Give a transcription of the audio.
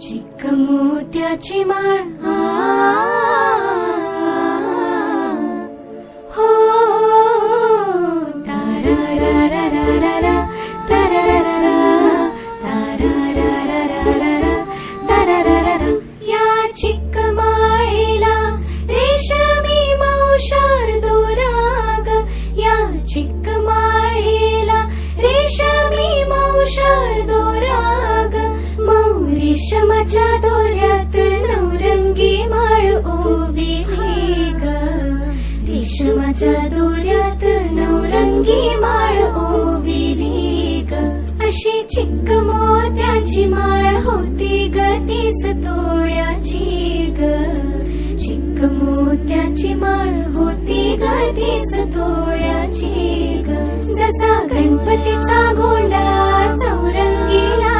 चिक्क मोत्याची माळ हो तारारारारारा, तारारारारा, तारारारारारा, तारारारारा. या चिक्क माळेला रेशमी मौशार दोराग, या चिक्क माळेला रेशमी मौशार दोराग. रेशमाच्या दोऱ्यात नवरंगी माळ ओविली ग, रेशमाच्या दोऱ्यात नवरंगी माळ ओविली ग. अशी चिक्क मोत्याची माळ होती ग 30 तोळ्याची ग, चिक्क मोत्याची माळ होती ग 30 तोळ्याची ग. जसा गणपतीचा गोंडा चौरंगीला